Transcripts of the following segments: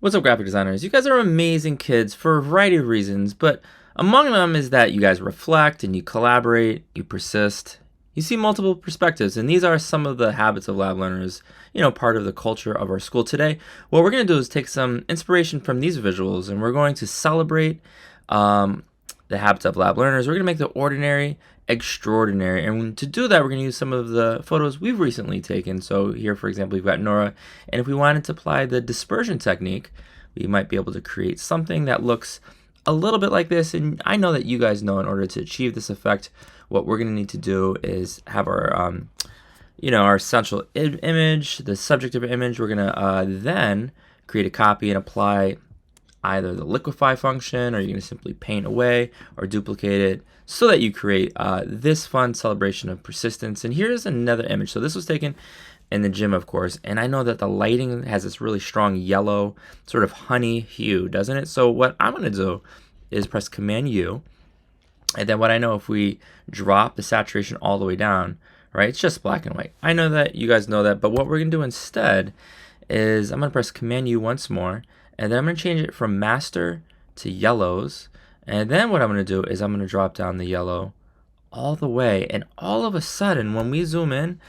What's up, graphic designers? You guys are amazing kids for a variety of reasons, but among them is that you guys reflect and you collaborate, you persist, you see multiple perspectives, and these are some of the habits of lab learners, part of the culture of our school today. What we're going to do is take some inspiration from these visuals, and we're going to celebrate the habits of lab learners. We're going to make the ordinary extraordinary, and to do that we're going to use some of the photos we've recently taken. So here, for example, we've got Nora, and if we wanted to apply the dispersion technique, we might be able to create something that looks a little bit like this. And I know that you guys know, in order to achieve this effect, what we're going to need to do is have our our central image, the subject of our image. We're going to then create a copy and apply either the liquefy function, or you're going to simply paint away or duplicate it so that you create this fun celebration of persistence. And here's another image. So this was taken in the gym, of course, and I know that the lighting has this really strong yellow sort of honey hue, doesn't it? So what I'm going to do is press Command U, and then what I know, if we drop the saturation all the way down, right, it's just black and white. I know that you guys know that, but what we're going to do instead is I'm going to press Command U once more, and then I'm going to change it from master to yellows. And then what I'm going to do is I'm going to drop down the yellow all the way. And all of a sudden, when we zoom in,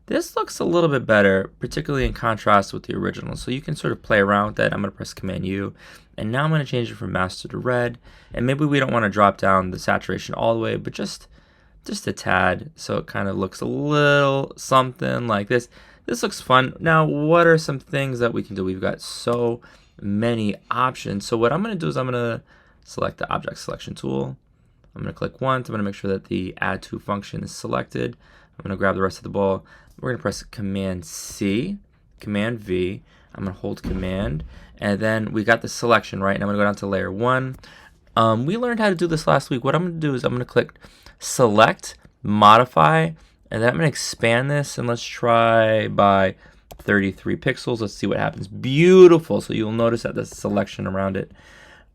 this looks a little bit better, particularly in contrast with the original. So you can sort of play around with that. I'm going to press Command U. And now I'm going to change it from master to red. And maybe we don't want to drop down the saturation all the way, but just a tad. So it kind of looks a little something like this. This looks fun. Now, what are some things that we can do? We've got so many options. So what I'm going to do is I'm going to select the object selection tool. I'm going to click once. I'm going to make sure that the add to function is selected. I'm going to grab the rest of the ball. We're going to press Command C, Command V. I'm going to hold Command, and then we got the selection, right? And I'm going to go down to layer 1. We learned how to do this last week. What I'm going to do is I'm going to click Select, Modify, and then I'm going to expand this, and let's try by 33 pixels. Let's see what happens. Beautiful. So you'll notice that the selection around it,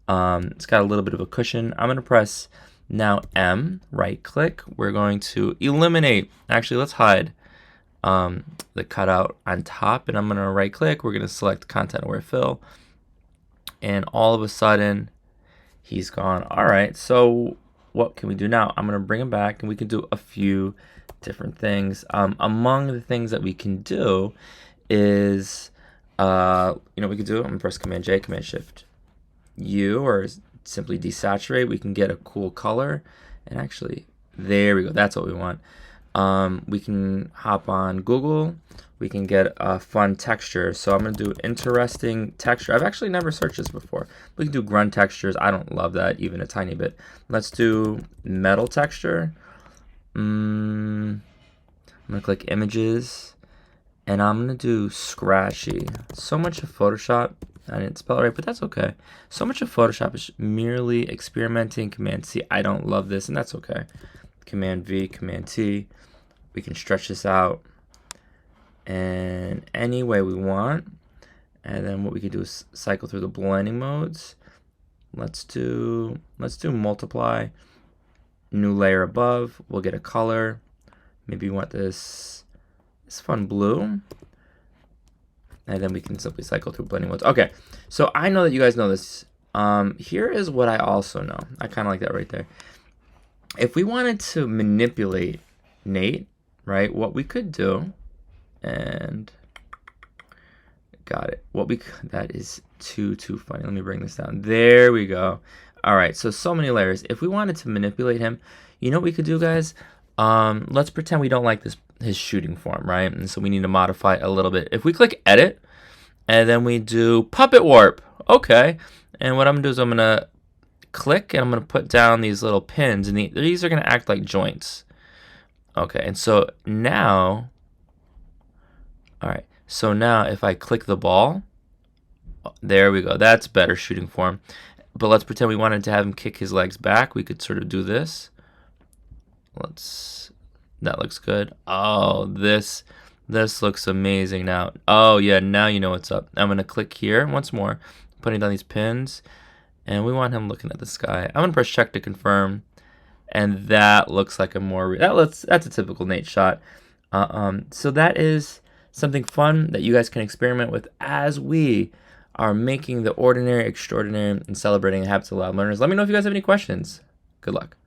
it's got a little bit of a cushion. I'm going to press now M, right click. We're going to eliminate. Actually, let's hide the cutout on top, and I'm going to right click. We're going to select content aware fill, and all of a sudden he's gone. All right, so what can we do now? I'm going to bring him back, and we can do a few different things. Among the things that we can do is, we could do, I'm going to press Command J, Command Shift U, or simply desaturate. We can get a cool color, and actually, there we go. That's what we want. We can hop on Google. We can get a fun texture. So I'm going to do interesting texture. I've actually never searched this before. We can do grunt textures. I don't love that even a tiny bit. Let's do metal texture. I'm going to click images, and I'm going to do scratchy. So much of Photoshop, I didn't spell it right, but that's okay. So much of Photoshop is merely experimenting. Command C, I don't love this, and that's okay. Command V, Command T. We can stretch this out in any way we want. And then what we can do is cycle through the blending modes. Let's do multiply. New layer above. We'll get a color. Maybe we want this fun blue. And then we can simply cycle through blending modes. Okay, so I know that you guys know this. Here is what I also know. I kind of like that right there. If we wanted to manipulate Nate, right, what we could do, and got it. That is too funny. Let me bring this down. There we go. All right, so many layers. If we wanted to manipulate him, you know what we could do, guys? Let's pretend we don't like his shooting form, right? And so we need to modify a little bit. If we click edit, and then we do puppet warp, okay. And what I'm gonna do is I'm gonna click, and I'm gonna put down these little pins, and these are gonna act like joints. Okay, and so now, all right. So now if I click the ball, there we go. That's better shooting form. But let's pretend we wanted to have him kick his legs back. We could sort of do this. That looks good. Oh, this looks amazing now. Oh yeah, now you know what's up. I'm gonna click here once more, putting down these pins, and we want him looking at the sky. I'm gonna press check to confirm, and that looks like a more that's a typical Nate shot. So that is something fun that you guys can experiment with as we are making the ordinary extraordinary and celebrating the habits of loud learners. Let me know if you guys have any questions. Good luck.